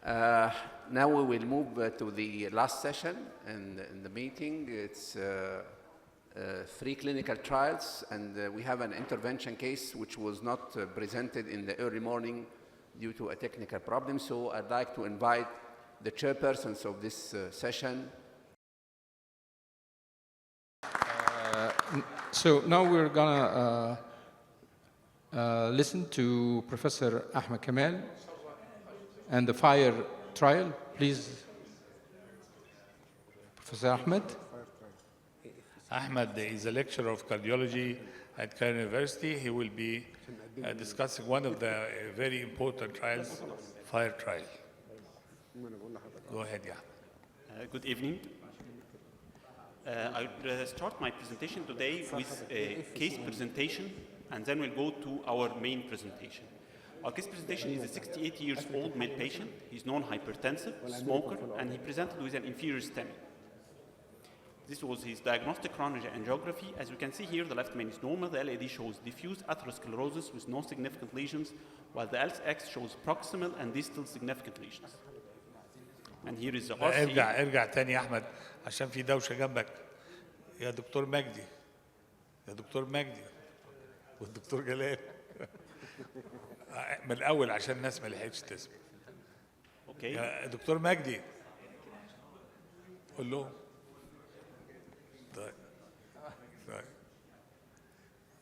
Now we will move to the last session in the meeting. It's 3 clinical trials, and we have an intervention case which was not presented in the early morning due to a technical problem. So I'd like to invite the chairpersons of this session. So now we're gonna listen to Professor Ahmed Kamal and the FIRE trial. Please, Professor Ahmed. Ahmed is a lecturer of cardiology at Cairo University. He will be discussing one of the very important trials, FIRE trial. Go ahead, yeah. Good evening. I'll start my presentation today with a case presentation, and then we'll go to our main presentation. Our case presentation is a 68-year-old male patient. He's non-hypertensive, smoker, and he presented with an inferior STEMI. This was his diagnostic coronary angiography. As you can see here, the left main is normal. The LAD shows diffuse atherosclerosis with no significant lesions, while the LX shows proximal and distal significant lesions. And here is the RC. ارجع تاني يا احمد عشان في دوشه جنبك يا دكتور مجدي والدكتور جلال من الاول عشان الناس ما لحقتش تسمع. اوكي يا دكتور مجدي قول له.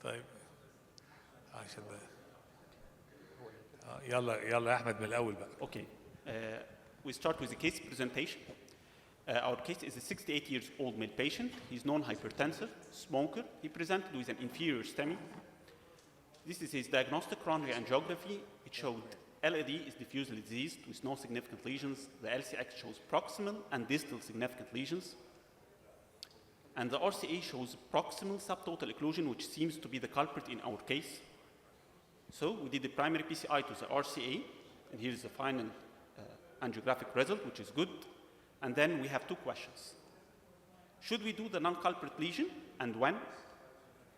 طيب عشان يلا يا احمد من الاول بقى. Okay. We start with the case presentation. Our case is a 68-year-old male patient. He's non-hypertensive, smoker. He presented with an inferior STEMI. This is his diagnostic coronary angiography. It showed LAD is diffusely diseased with no significant lesions. The LCX shows proximal and distal significant lesions. And the RCA shows proximal subtotal occlusion, which seems to be the culprit in our case. So we did the primary PCI to the RCA, and here is the final angiographic result, which is good. And then we have 2 questions. Should we do the non-culprit lesion, and when?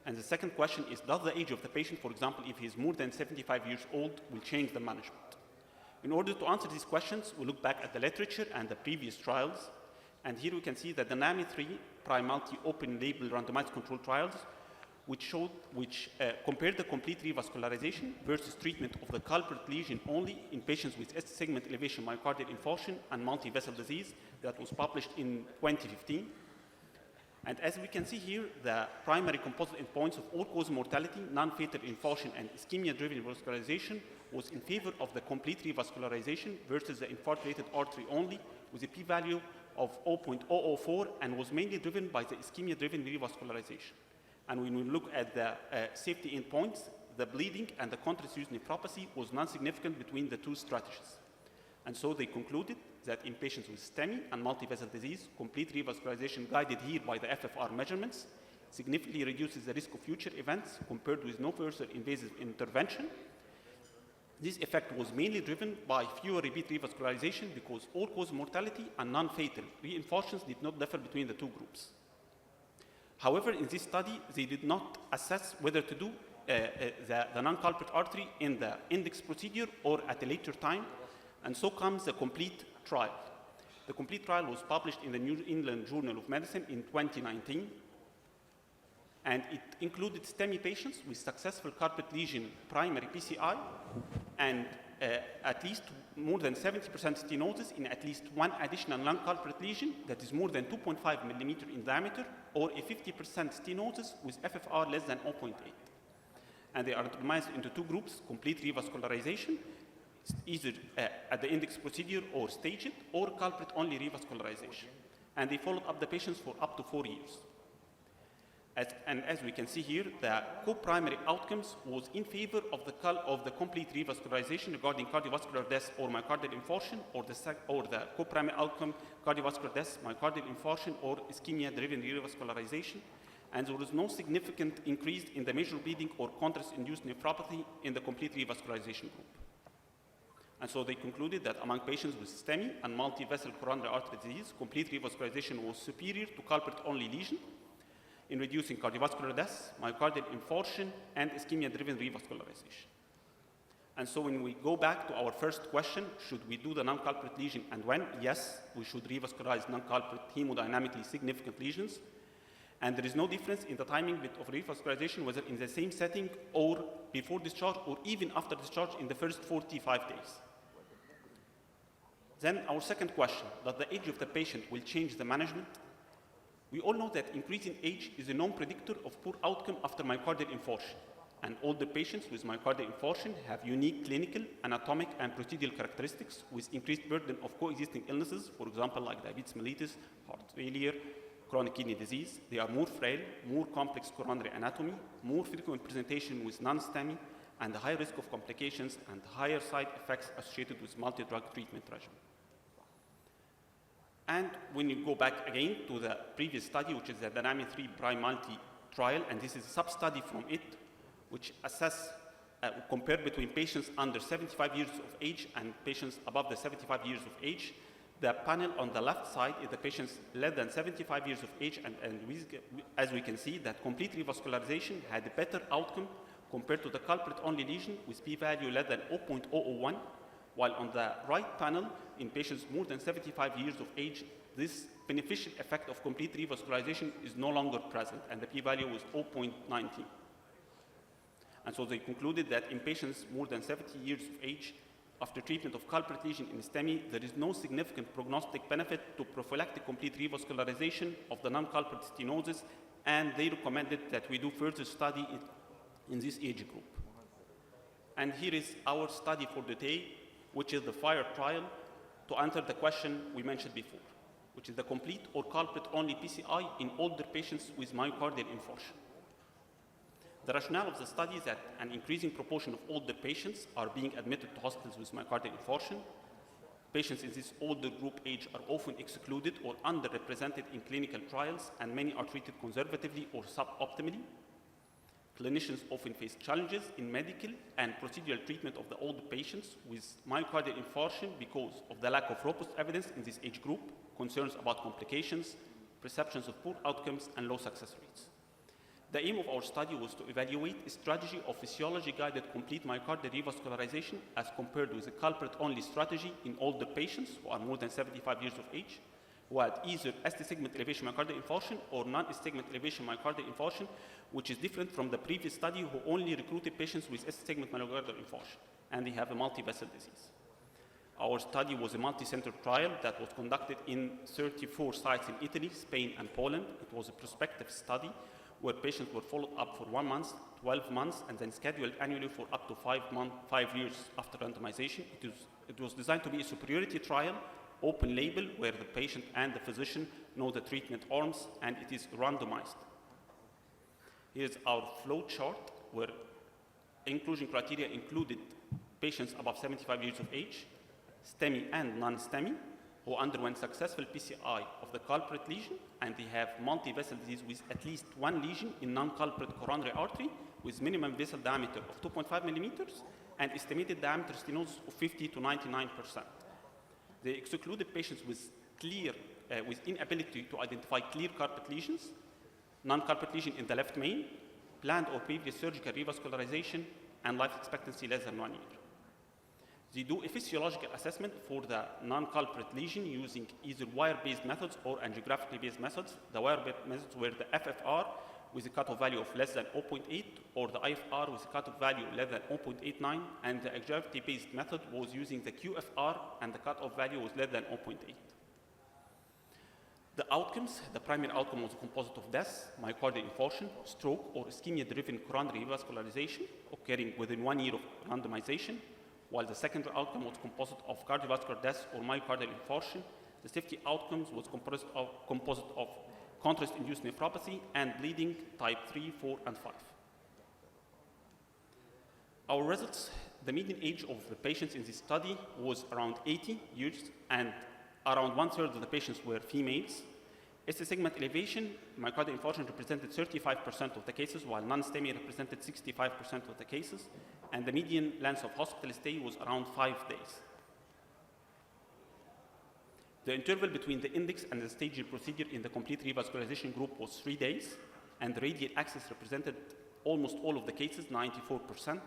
And the second question is, does the age of the patient, for example, if he's more than 75 years old, will change the management? In order to answer these questions, we look back at the literature and the previous trials. And here we can see that the NAMI-3 multi open label randomized controlled trials, which compared the complete revascularization versus treatment of the culprit lesion only in patients with S-segment elevation myocardial infarction and multi-vessel disease. That was published in 2015. And as we can see here, the primary composite endpoints of all-cause mortality, non-fatal infarction, and ischemia-driven revascularization was in favor of the complete revascularization versus the infarct-related artery only, with a p-value of 0.004, and was mainly driven by the ischemia-driven revascularization. And when we look at the safety endpoints, the bleeding and the contrast-induced nephropathy was non-significant between the 2 strategies. And so they concluded that in patients with STEMI and multi-vessel disease, complete revascularization guided here by the FFR measurements significantly reduces the risk of future events compared with no further invasive intervention. This effect was mainly driven by fewer repeat revascularization because all-cause mortality and non-fatal reinfarctions did not differ between the 2 groups. However, in this study, they did not assess whether to do the non-culprit artery in the index procedure or at a later time, and so comes the complete trial. The complete trial was published in the New England Journal of Medicine in 2019, and it included STEMI patients with successful culprit lesion primary PCI and at least more than 70% stenosis in at least 1 additional non-culprit lesion that is more than 2.5 millimeter in diameter, or a 50% stenosis with FFR less than 0.8. And they are randomized into 2 groups: complete revascularization, either at the index procedure or staged, or culprit-only revascularization. And they followed up the patients for up to 4 years. As we can see here, the co-primary outcomes was in favor of the complete revascularization regarding cardiovascular death or myocardial infarction, or the co-primary outcome cardiovascular death, myocardial infarction, or ischemia-driven revascularization. And there was no significant increase in the major bleeding or contrast-induced nephropathy in the complete revascularization group. And so they concluded that among patients with STEMI and multi-vessel coronary artery disease, complete revascularization was superior to culprit-only lesion in reducing cardiovascular death, myocardial infarction, and ischemia-driven revascularization. And so when we go back to our first question, should we do the non-culprit lesion and when? Yes, we should revascularize non-culprit hemodynamically significant lesions. And there is no difference in the timing of revascularization, whether in the same setting or before discharge or even after discharge in the first 45 days. Then our second question, that the age of the patient will change the management. We all know that increasing age is a known predictor of poor outcome after myocardial infarction. And older patients with myocardial infarction have unique clinical, anatomic, and procedural characteristics with increased burden of coexisting illnesses, for example, like diabetes mellitus, heart failure, chronic kidney disease. They are more frail, more complex coronary anatomy, more frequent presentation with non-STEMI, and a high risk of complications and higher side effects associated with multi-drug treatment regimen. And when you go back again to the previous study, which is the Dynamic 3 Prime Multi trial, and this is a sub-study from it, which assess, compared between patients under 75 years of age and patients above the 75 years of age. The panel on the left side is the patients less than 75 years of age, and as we can see, that complete revascularization had a better outcome compared to the culprit-only lesion with p-value less than 0.001, while on the right panel, in patients more than 75 years of age, this beneficial effect of complete revascularization is no longer present, and the p-value was 0.19. And so they concluded that in patients more than 70 years of age, after treatment of culprit lesion in STEMI, there is no significant prognostic benefit to prophylactic complete revascularization of the non-culprit stenosis, and they recommended that we do further study in this age group. And here is our study for the day, which is the FIRE trial, to answer the question we mentioned before, which is the complete or culprit-only PCI in older patients with myocardial infarction. The rationale of the study is that an increasing proportion of older patients are being admitted to hospitals with myocardial infarction. Patients in this older group age are often excluded or underrepresented in clinical trials, and many are treated conservatively or suboptimally. Clinicians often face challenges in medical and procedural treatment of the older patients with myocardial infarction because of the lack of robust evidence in this age group, concerns about complications, perceptions of poor outcomes, and low success rates. The aim of our study was to evaluate a strategy of physiology-guided complete myocardial revascularization as compared with a culprit-only strategy in older patients who are more than 75 years of age, who had either ST segment elevation myocardial infarction or non-ST segment elevation myocardial infarction, which is different from the previous study who only recruited patients with ST segment myocardial infarction, and they have a multi-vessel disease. Our study was a multi-center trial that was conducted in 34 sites in Italy, Spain, and Poland. It was a prospective study where patients were followed up for 1 month, 12 months, and then scheduled annually for up to 5 years after randomization. It was designed to be a superiority trial, open label, where the patient and the physician know the treatment arms, and it is randomized. Here's our flow chart, where inclusion criteria included patients above 75 years of age, STEMI and non-STEMI, who underwent successful PCI of the culprit lesion, and they have multi-vessel disease with at least one lesion in non-culprit coronary artery with minimum vessel diameter of 2.5 millimeters and estimated diameter stenosis of 50 to 99%. They excluded patients with inability to identify clear culprit lesions, non-culprit lesion in the left main, planned or previous surgical revascularization, and life expectancy less than 1 year. They do a physiological assessment for the non-culprit lesion using either wire-based methods or angiographically based methods. The wire-based methods were the FFR with a cutoff value of less than 0.8, or the IFR with a cutoff value less than 0.89, and the angiographically-based method was using the QFR, and the cutoff value was less than 0.8. The outcomes, the primary outcome was a composite of death, myocardial infarction, stroke, or ischemia-driven coronary revascularization occurring within 1 year of randomization, while the secondary outcome was composite of cardiovascular death or myocardial infarction. The safety outcomes was composite of contrast-induced nephropathy and bleeding type 3, 4, and 5. Our results, the median age of the patients in this study was around 80 years, and around 1/3 of the patients were females. ST segment elevation, myocardial infarction represented 35% of the cases, while non-STEMI represented 65% of the cases, and the median length of hospital stay was around 5 days. The interval between the index and the staging procedure in the complete revascularization group was 3 days, and the radial axis represented almost all of the cases, 94%.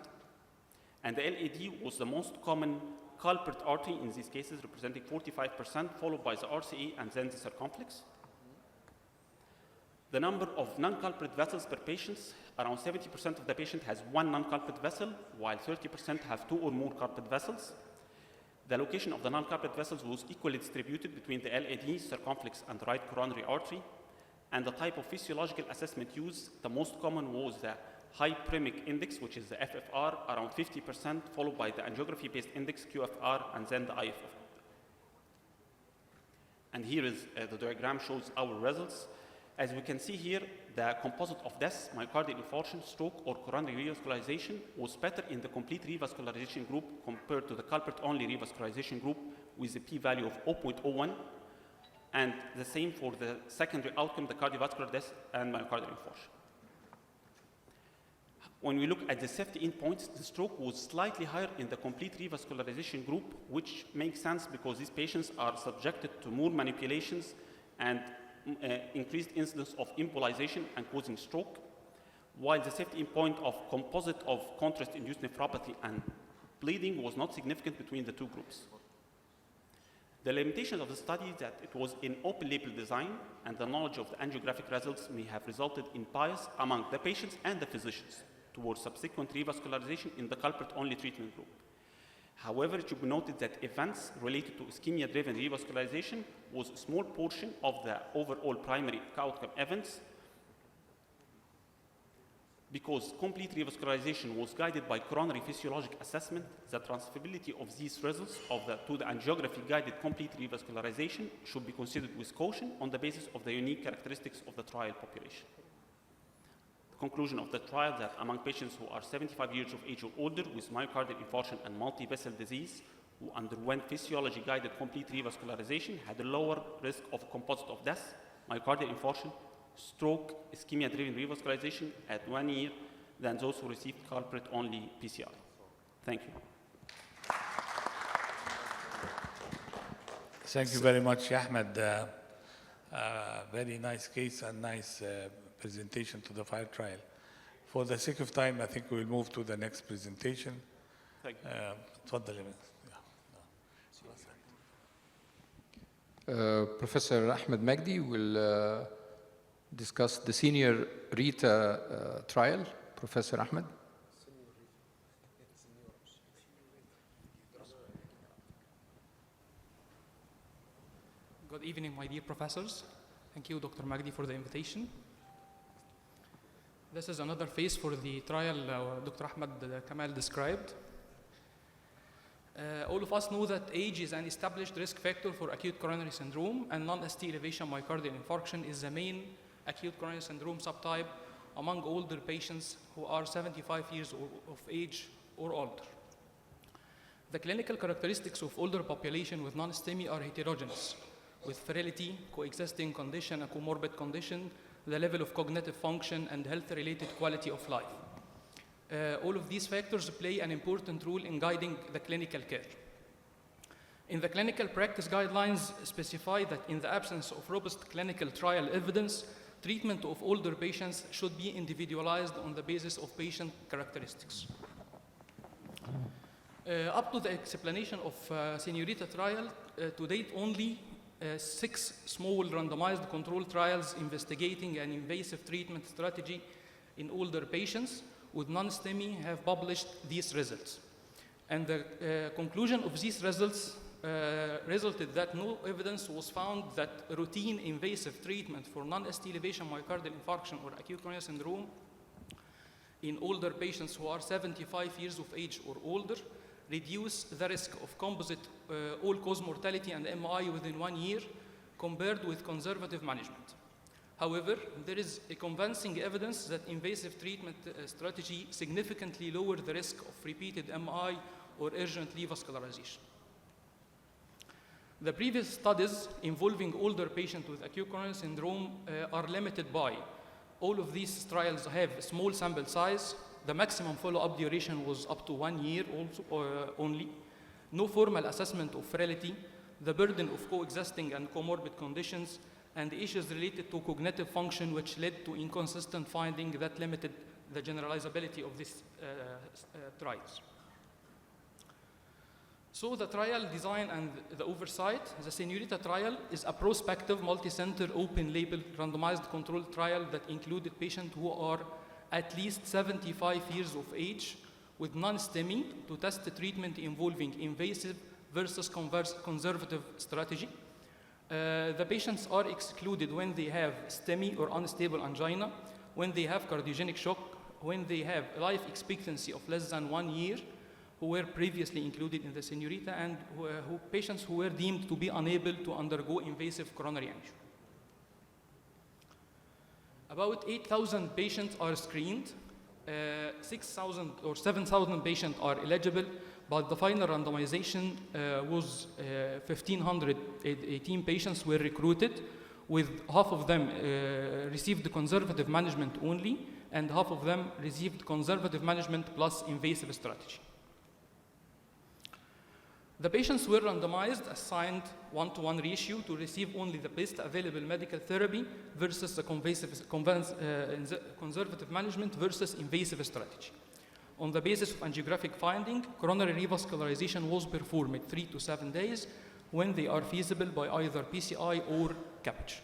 And the LAD was the most common culprit artery in these cases, representing 45%, followed by the RCA and then the circumflex. The number of non-culprit vessels per patient, around 70% of the patient has one non-culprit vessel, while 30% have two or more culprit vessels. The location of the non-culprit vessels was equally distributed between the LAD, circumflex, and right coronary artery. And the type of physiological assessment used, the most common was the hyperemic index, which is the FFR, around 50%, followed by the angiography-based index, QFR, and then the IFFR. And here is the diagram shows our results. As we can see here, the composite of deaths, myocardial infarction, stroke, or coronary revascularization was better in the complete revascularization group compared to the culprit-only revascularization group with a p-value of 0.01, and the same for the secondary outcome, the cardiovascular death and myocardial infarction. When we look at the safety endpoints, the stroke was slightly higher in the complete revascularization group, which makes sense because these patients are subjected to more manipulations and increased incidence of embolization and causing stroke, while the safety endpoint of composite of contrast-induced nephropathy and bleeding was not significant between the two groups. The limitations of the study is that it was in open-label design, and the knowledge of the angiographic results may have resulted in bias among the patients and the physicians towards subsequent revascularization in the culprit-only treatment group. However, it should be noted that events related to ischemia-driven revascularization was a small portion of the overall primary outcome events, because complete revascularization was guided by coronary physiologic assessment. The transferability of these results to the angiography-guided complete revascularization should be considered with caution on the basis of the unique characteristics of the trial population. Conclusion of the trial that among patients who are 75 years of age or older with myocardial infarction and multi-vessel disease who underwent physiology-guided complete revascularization had a lower risk of composite of death, myocardial infarction, stroke, ischemia-driven revascularization at 1 year than those who received culprit-only PCI. Thank you. Thank you very much, Ahmed. Very nice case and nice presentation to the FIRE trial. For the sake of time, I think we'll move to the next presentation. Thank you. تفضل يا Professor Ahmed Magdi will discuss the senior RITA trial. Professor Ahmed. Good evening, my dear professors. Thank you, Dr. Magdi, for the invitation. This is another phase for the trial Dr. Ahmed Kamal described. All of us know that age is an established risk factor for acute coronary syndrome, and non-ST elevation myocardial infarction is the main acute coronary syndrome subtype among older patients who are 75 years of age or older. The clinical characteristics of older population with non-STEMI are heterogeneous, with frailty, coexisting condition, a comorbid condition, the level of cognitive function, and health-related quality of life. All of these factors play an important role in guiding the clinical care. In the clinical practice guidelines specify that in the absence of robust clinical trial evidence, treatment of older patients should be individualized on the basis of patient characteristics. Up to the explanation of Señorita trial, to date only 6 small randomized controlled trials investigating an invasive treatment strategy in older patients with non-STEMI have published these results. And the conclusion of these results resulted that no evidence was found that routine invasive treatment for non-ST elevation myocardial infarction or acute coronary syndrome in older patients who are 75 years of age or older reduce the risk of composite all-cause mortality and MI within 1 year compared with conservative management. However, there is a convincing evidence that invasive treatment strategy significantly lower the risk of repeated MI or urgent revascularization. The previous studies involving older patients with acute coronary syndrome are limited by all of these trials have a small sample size. The maximum follow-up duration was up to 1 year only. No formal assessment of frailty, the burden of coexisting and comorbid conditions, and issues related to cognitive function, which led to inconsistent finding that limited the generalizability of these trials. So the trial design and the oversight, the Señorita trial is a prospective, multi-center, open-label, randomized controlled trial that included patients who are at least 75 years of age with non-STEMI to test the treatment involving invasive versus conservative strategy. The patients are excluded when they have STEMI or unstable angina, when they have cardiogenic shock, when they have life expectancy of less than 1 year, who were previously included in the Señorita, and patients who were deemed to be unable to undergo invasive coronary angio. About 8,000 patients are screened, 6,000 or 7,000 patients are eligible, but the final randomization was 1,518 patients were recruited, with half of them received conservative management only, and half of them received conservative management plus invasive strategy. The patients were randomized, assigned 1-to-1 ratio to receive only the best available medical therapy versus the conservative management versus invasive strategy. On the basis of angiographic finding, coronary revascularization was performed 3 to 7 days when they are feasible by either PCI or CABG.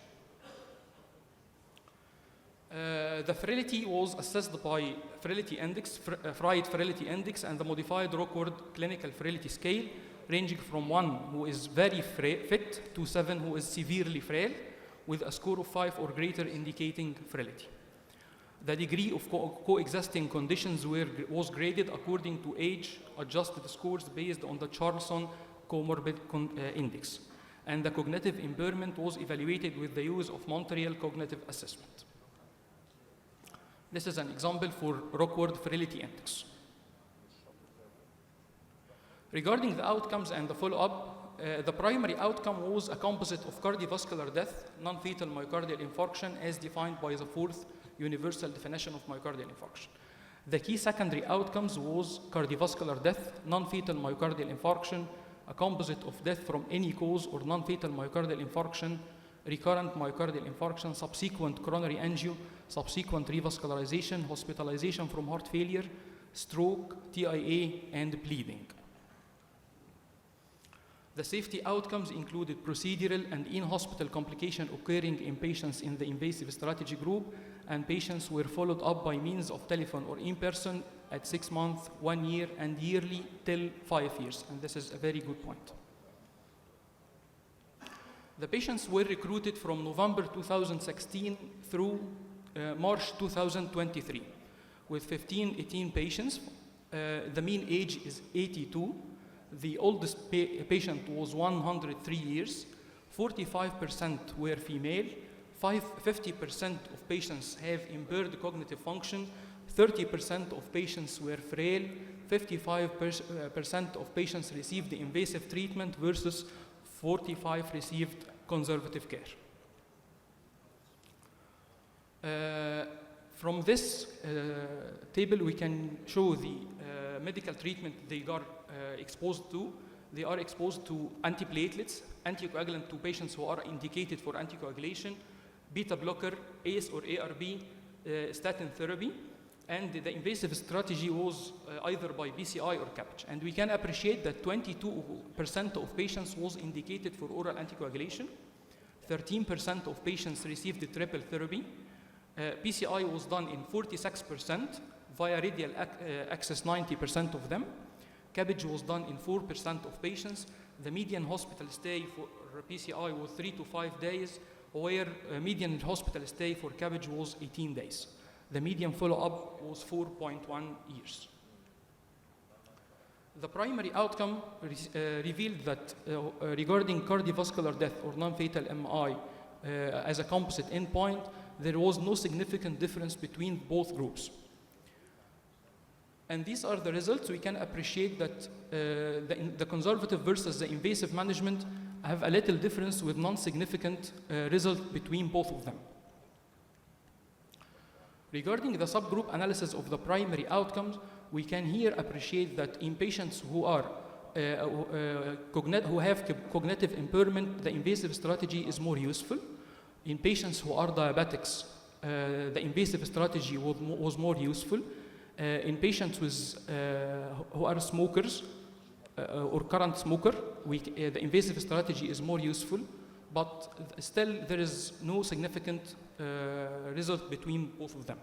The frailty was assessed by frailty index, Fried Frailty Index, and the modified Rockwood Clinical Frailty Scale, ranging from 1 who is very fit to 7 who is severely frail, with a score of 5 or greater indicating frailty. The degree of coexisting conditions was graded according to age-adjusted scores based on the Charlson Comorbid Index, and the cognitive impairment was evaluated with the use of Montreal Cognitive Assessment. This is an example for Rockwood Frailty Index. Regarding the outcomes and the follow-up, the primary outcome was a composite of cardiovascular death, non-fatal myocardial infarction as defined by the 4th universal definition of myocardial infarction. The key secondary outcomes was cardiovascular death, non-fatal myocardial infarction, a composite of death from any cause or non-fatal myocardial infarction, recurrent myocardial infarction, subsequent coronary angio, subsequent revascularization, hospitalization from heart failure, stroke, TIA, and bleeding. The safety outcomes included procedural and in-hospital complication occurring in patients in the invasive strategy group, and patients were followed up by means of telephone or in-person at 6 months, 1 year, and yearly till 5 years, and this is a very good point. The patients were recruited from November 2016 through March 2023, with 18 patients. The mean age is 82. The oldest patient was 103 years. 45% were female. 50% of patients have impaired cognitive function. 30% of patients were frail. 55% of patients received the invasive treatment versus 45% received conservative care. From this table, we can show the medical treatment they got exposed to. They are exposed to antiplatelets, anticoagulant to patients who are indicated for anticoagulation, beta blocker, ACE or ARB, statin therapy, and the invasive strategy was either by BCI or CABG. And we can appreciate that 22% of patients was indicated for oral anticoagulation, 13% of patients received the triple therapy, PCI was done in 46%, via radial access 90% of them, CABG was done in 4% of patients. The median hospital stay for PCI was 3 to 5 days, where median hospital stay for CABG was 18 days. The median follow-up was 4.1 years. The primary outcome revealed that regarding cardiovascular death or non-fatal MI as a composite endpoint, there was no significant difference between both groups. And these are the results. We can appreciate that the conservative versus the invasive management have a little difference with non-significant result between both of them. Regarding the subgroup analysis of the primary outcomes, we can here appreciate that in patients who are who have cognitive impairment, the invasive strategy is more useful. In patients who are diabetics, the invasive strategy was more useful. In patients with, who are smokers, or current smoker, the invasive strategy is more useful, but still there is no significant result between both of them.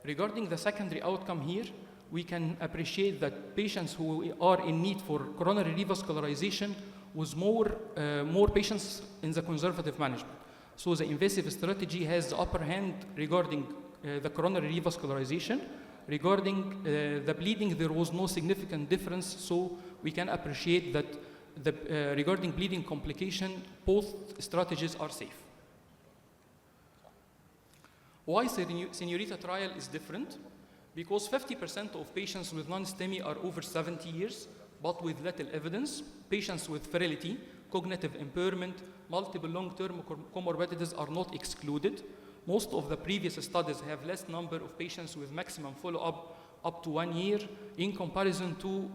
Regarding the secondary outcome here, we can appreciate that patients who are in need for coronary revascularization was more patients in the conservative management. So the invasive strategy has the upper hand regarding the coronary revascularization. Regarding the bleeding, there was no significant difference, so we can appreciate that regarding bleeding complication, both strategies are safe. Why Señorita trial is different? Because 50% of patients with non-STEMI are over 70 years, but with little evidence. Patients with frailty, cognitive impairment, multiple long-term comorbidities are not excluded. Most of the previous studies have less number of patients with maximum follow-up up to 1 year in comparison to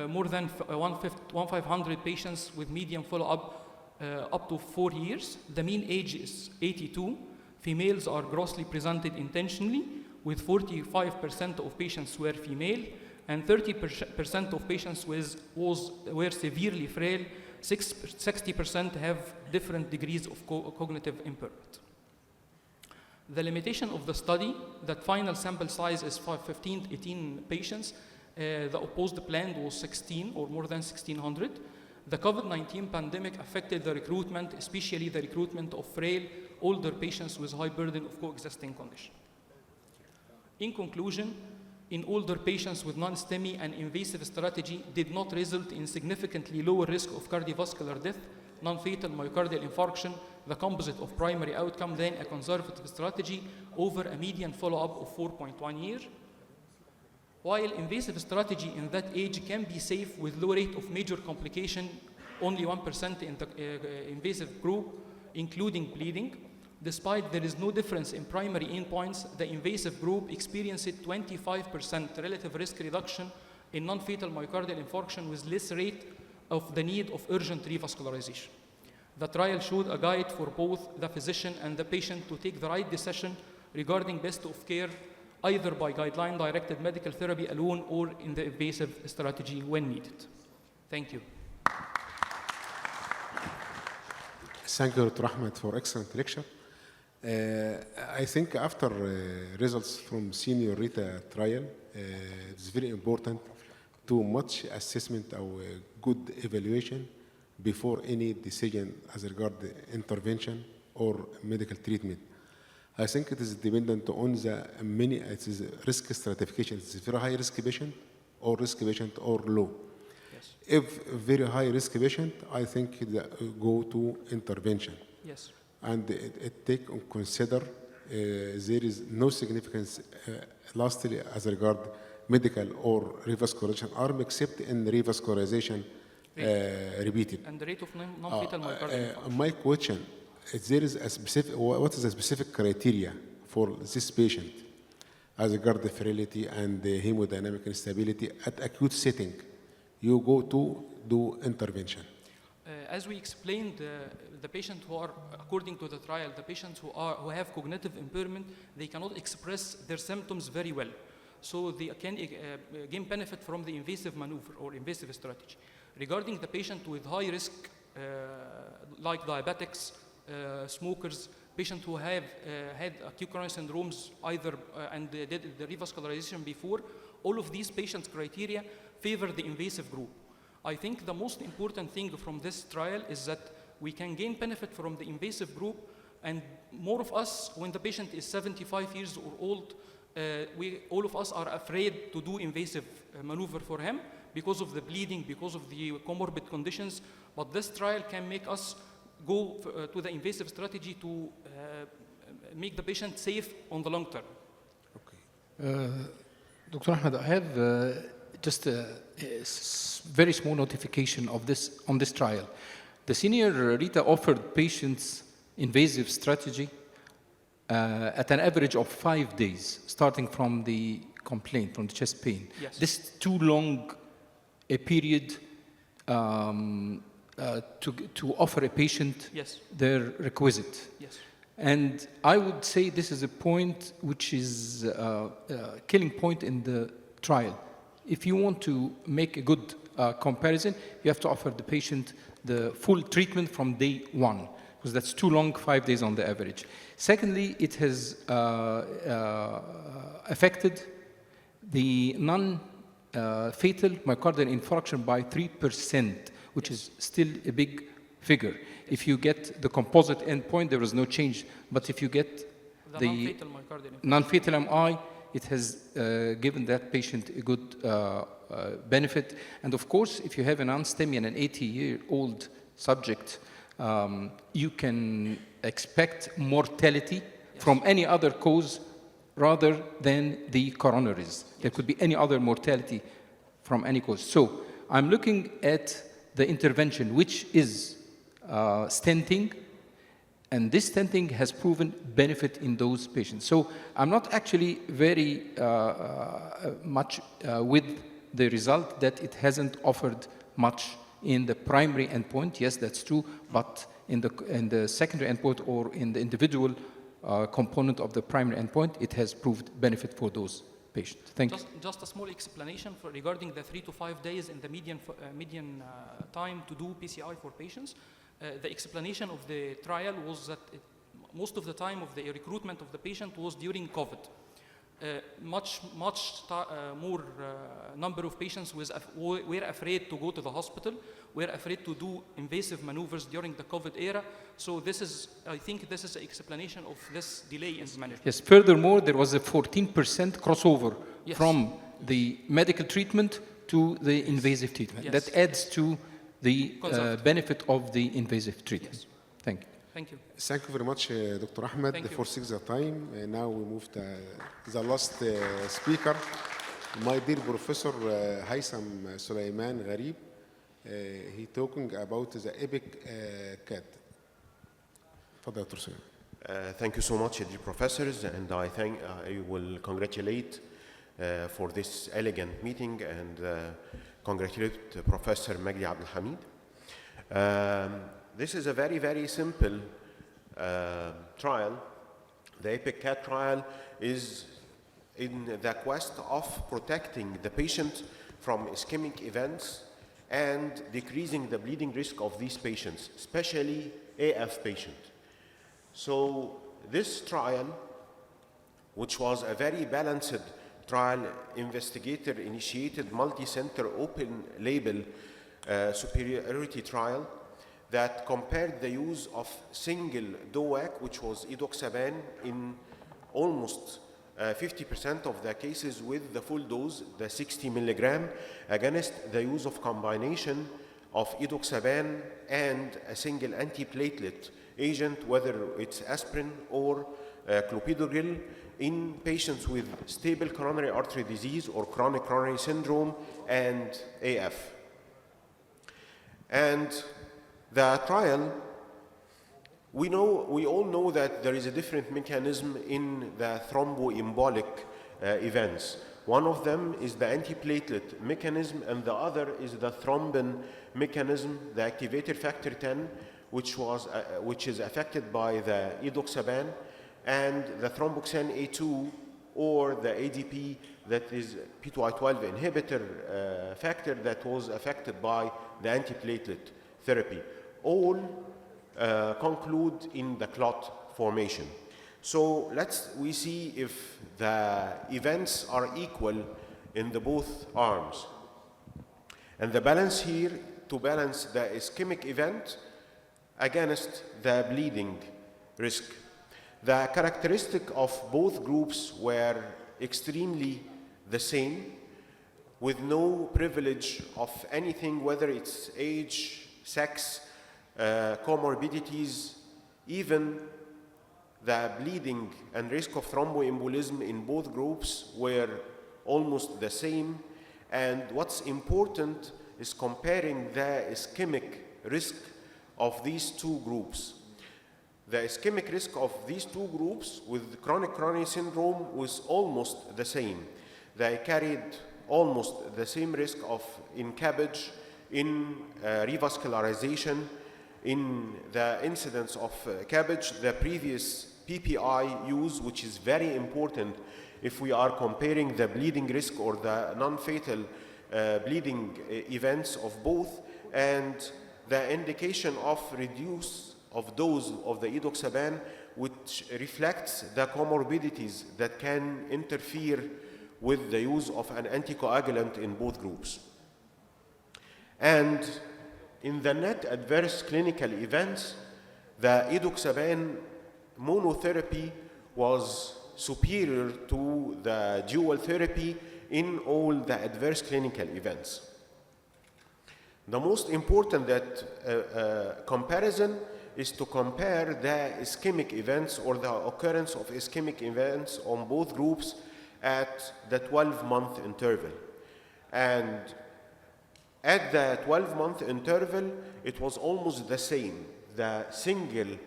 more than 1,500 patients with median follow-up up to 4 years. The mean age is 82. Females are grossly presented intentionally, with 45% of patients were female, and 30% of patients were severely frail. 60% have different degrees of cognitive impairment. The limitation of the study, that final sample size is 18 patients. The opposed plan was 16 or more than 1,600. The COVID-19 pandemic affected the recruitment, especially the recruitment of frail, older patients with high burden of coexisting condition. In conclusion, in older patients with non-STEMI, an invasive strategy did not result in significantly lower risk of cardiovascular death, non-fatal myocardial infarction, the composite of primary outcome, than a conservative strategy over a median follow-up of 4.1 years. While invasive strategy in that age can be safe with low rate of major complication, only 1% in the invasive group, including bleeding, despite there is no difference in primary endpoints, the invasive group experienced 25% relative risk reduction in non-fatal myocardial infarction with less rate of the need of urgent revascularization. The trial showed a guide for both the physician and the patient to take the right decision regarding best of care, either by guideline-directed medical therapy alone or in the invasive strategy when needed. Thank you. Thank you, Dr. Ahmed, for excellent lecture. I think after results from Señorita trial, it's very important to much assessment or good evaluation before any decision as regard the intervention or medical treatment. I think it is dependent on the it is risk stratification. It's a very high risk patient or low. Yes. If very high risk patient, I think go to intervention. Yes. And it take and consider there is no significance lastly as regard medical or revascularization arm except in revascularization repeated. And the rate of non-fatal myocardial infarction. My question is, there is a specific, what is the specific criteria for this patient as regard the frailty and the hemodynamic instability at acute setting? You go to do intervention. As we explained, the patients who are, according to the trial, the patients who have cognitive impairment, they cannot express their symptoms very well. So they can gain benefit from the invasive maneuver or invasive strategy. Regarding the patient with high risk, like diabetics, smokers, patients who have had acute coronary syndromes either and did the revascularization before, all of these patients' criteria favor the invasive group. I think the most important thing from this trial is that we can gain benefit from the invasive group, and more of us, when the patient is 75 years or old, all of us are afraid to do invasive maneuver for him because of the bleeding, because of the comorbid conditions. But this trial can make us go to the invasive strategy to make the patient safe on the long term. Okay. Dr. Ahmed, I have just a very small notification of this on this trial. The Señorita offered patients invasive strategy at an average of 5 days, starting from the complaint, from the chest pain. Yes. This is too long a period to offer a patient Yes. their requisite. Yes. And I would say this is a point which is a killing point in the trial. if you want to make a good comparison, you have to offer the patient the full treatment from day one, because that's too long, 5 days on the average. Secondly, it has affected the non-fatal myocardial infarction by 3%, which is still a big figure. If you get the composite endpoint, there is no change. But if you get the non-fatal myocardial infarction. non-fatal MI, it has given that patient a good benefit. And of course, if you have an STEMI and an 80-year-old subject, you can expect mortality from any other cause rather than the coronaries. There could be any other mortality from any cause. So I'm looking at the intervention, which is stenting, and this stenting has proven benefit in those patients. So I'm not actually very much with the result that it hasn't offered much in the primary endpoint. Yes, that's true, but in the secondary endpoint or in the individual component of the primary endpoint, it has proved benefit for those patients. Thank you. Just a small explanation regarding the 3 to 5 days in the median time to do PCI for patients. The explanation of the trial was that most of the time of the recruitment of the patient was during COVID. Much more number of patients were afraid to go to the hospital, were afraid to do invasive maneuvers during the COVID era. So I think this is the explanation of this delay in management. Yes, furthermore, there was a 14% crossover Yes. from the medical treatment to the invasive treatment. Yes. That adds to the Conservative. benefit of the invasive treatment. Yes. Thank you. Thank you. Thank you very much, Dr. Ahmed, Thank you. for taking the time. Now we move to the last speaker, my dear Professor Haitham Sulaiman Gharib. He talking about the EPIC CAT. تفضل دكتور سليمان. Thank you so much, dear professors, and I will congratulate for this elegant meeting and congratulate Professor Magdi Abdel Hamid. This is a very, very simple trial. The EPIC CAT trial is in the quest of protecting the patient from ischemic events and decreasing the bleeding risk of these patients, especially AF patients. So this trial, which was a very balanced trial, investigator-initiated, multi-center, open-label superiority trial that compared the use of single DOAC, which was edoxaban, in almost 50% of the cases with the full dose, the 60 milligram, against the use of combination of edoxaban and a single antiplatelet agent, whether it's aspirin or clopidogrel, in patients with stable coronary artery disease or chronic coronary syndrome and AF. And the trial, we all know that there is a different mechanism in the thromboembolic events. One of them is the antiplatelet mechanism, and the other is the thrombin mechanism, the activator factor 10, which is affected by the edoxaban, and the thromboxane A2 or the ADP, that is P2Y12 inhibitor factor, that was affected by the antiplatelet therapy. All conclude in the clot formation. So we see if the events are equal in the both arms. And the balance here, to balance the ischemic event against the bleeding risk. The characteristic of both groups were extremely the same, with no privilege of anything, whether it's age, sex, comorbidities. Even the bleeding and risk of thromboembolism in both groups were almost the same. And what's important is comparing the ischemic risk of these two groups. The ischemic risk of these two groups with chronic coronary syndrome was almost the same. They carried almost the same risk in CABG, in revascularization, in the incidence of CABG, the previous PPI use, which is very important if we are comparing the bleeding risk or the non-fatal bleeding events of both, and the indication of reduce of dose of the edoxaban, which reflects the comorbidities that can interfere with the use of an anticoagulant in both groups. And in the net adverse clinical events, the edoxaban monotherapy was superior to the dual therapy in all the adverse clinical events. The most important comparison is to compare the ischemic events or the occurrence of ischemic events on both groups at the 12-month interval. And at the 12-month interval, it was almost the same. The single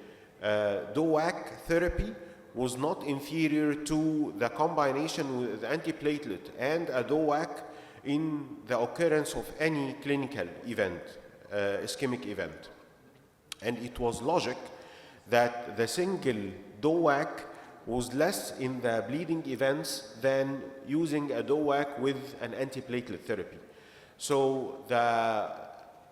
DOAC therapy was not inferior to the combination with antiplatelet and a DOAC in the occurrence of any clinical event, ischemic event. And it was logic that the single DOAC was less in the bleeding events than using a DOAC with an antiplatelet therapy. So the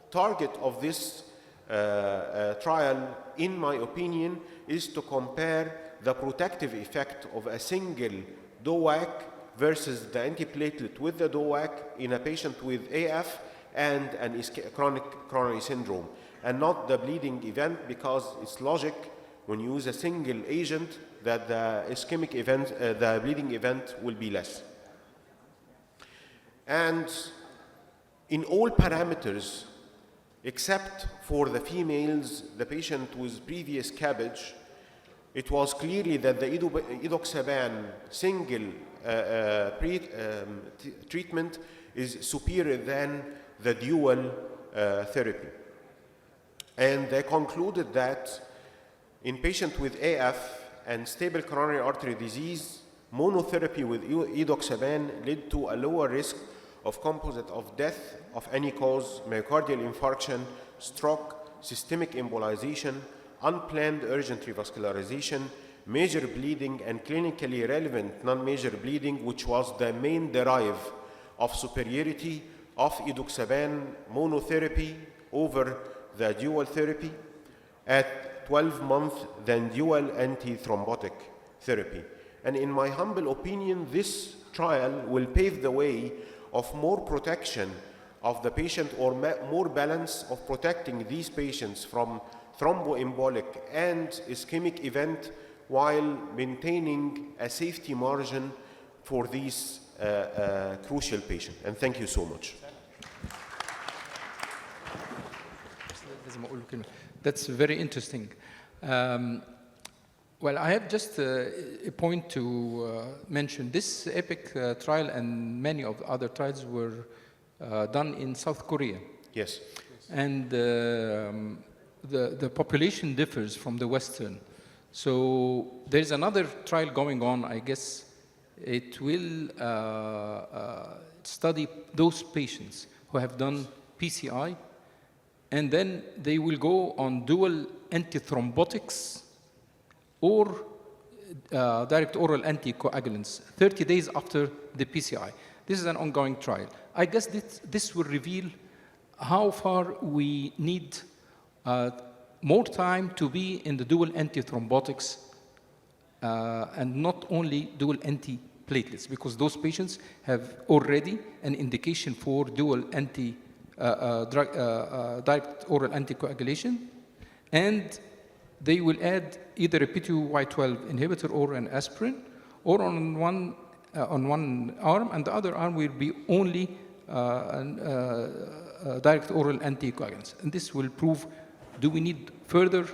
target of this trial, in my opinion, is to compare the protective effect of a single DOAC versus the antiplatelet with the DOAC in a patient with AF and an chronic coronary syndrome, and not the bleeding event, because it's logic when you use a single agent that the ischemic event, the bleeding event will be less. And in all parameters, except for the females, the patient with previous CABG, it was clearly that the edoxaban single treatment is superior than the dual therapy. And they concluded that in patients with AF and stable coronary artery disease, monotherapy with edoxaban led to a lower risk of composite of death of any cause, myocardial infarction, stroke, systemic embolization, unplanned urgent revascularization, major bleeding, and clinically relevant non-major bleeding, which was the main drive of superiority of edoxaban monotherapy over the dual therapy at 12 months than dual antithrombotic therapy. And in my humble opinion, this trial will pave the way of more protection of the patient, or more balance of protecting these patients from thromboembolic and ischemic event, while maintaining a safety margin for these crucial patients. And thank you so much. That's very interesting. Well, I have just a point to mention. This EPIC trial and many of the other trials were done in South Korea. Yes. And the population differs from the Western. So there's another trial going on. I guess it will study those patients who have done PCI, and then they will go on dual antithrombotics or direct oral anticoagulants 30 days after the PCI. This is an ongoing trial. I guess this will reveal how far we need more time to be in the dual antithrombotics and not only dual antiplatelets, because those patients have already an indication for dual direct oral anticoagulation, and they will add either a P2Y12 inhibitor or an aspirin, or on one arm, and the other arm will be only direct oral anticoagulants. And this will prove, do we need further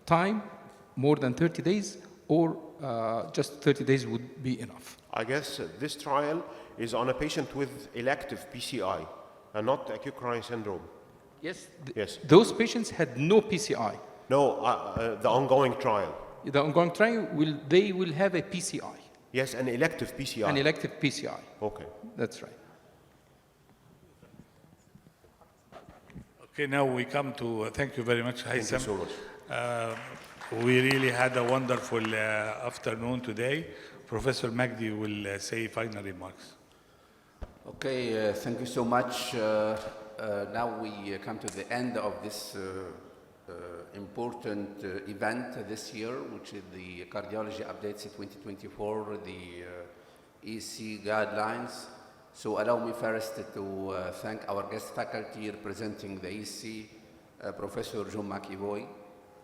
time, more than 30 days, or just 30 days would be enough? I guess this trial is on a patient with elective PCI and not acute coronary syndrome. Yes. Yes. Those patients had no PCI. No, the ongoing trial. The ongoing trial, they will have a PCI. Yes, an elective PCI. An elective PCI. Okay. That's right. Okay, now we come to, thank you very much, Thank you so much. We really had a wonderful afternoon today Professor Magdi will say final remarks. Okay, thank you so much. Now we come to the end of this important event this year, which is the Cardiology Updates 2024, the EC guidelines. So allow me first to thank our guest faculty representing the EC, Professor John McEvoy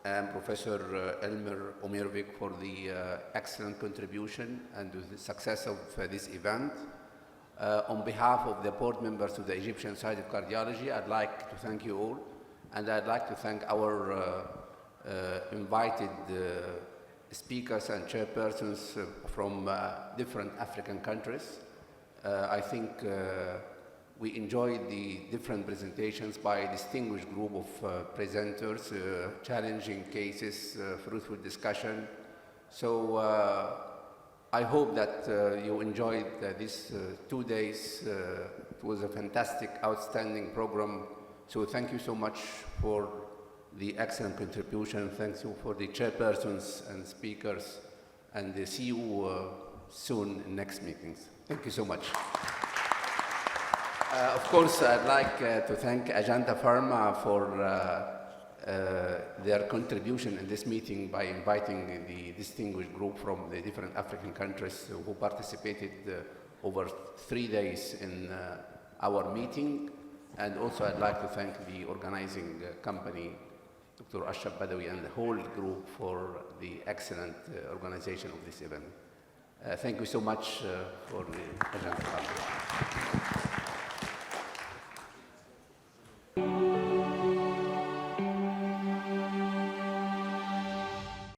and Professor Elmer Omirvik for the excellent contribution and the success of this event. On behalf of the board members of the Egyptian side of cardiology, I'd like to thank you all, and I'd like to thank our invited speakers and chairpersons from different African countries. I think we enjoyed the different presentations by a distinguished group of presenters, challenging cases, fruitful discussion. So I hope that you enjoyed these 2 days. It was a fantastic, outstanding program. So thank you so much for the excellent contribution. Thank you for the chairpersons and speakers. And see you soon in next meetings. Thank you so much. Of course, I'd like to thank Agenda Pharma for their contribution in this meeting by inviting the distinguished group from the different African countries who participated over 3 days in our meeting. And also I'd like to thank the organizing company, Dr. Ashraf Badawi, and the whole group for the excellent organization of this event. Thank you so much for the Agenda Pharma.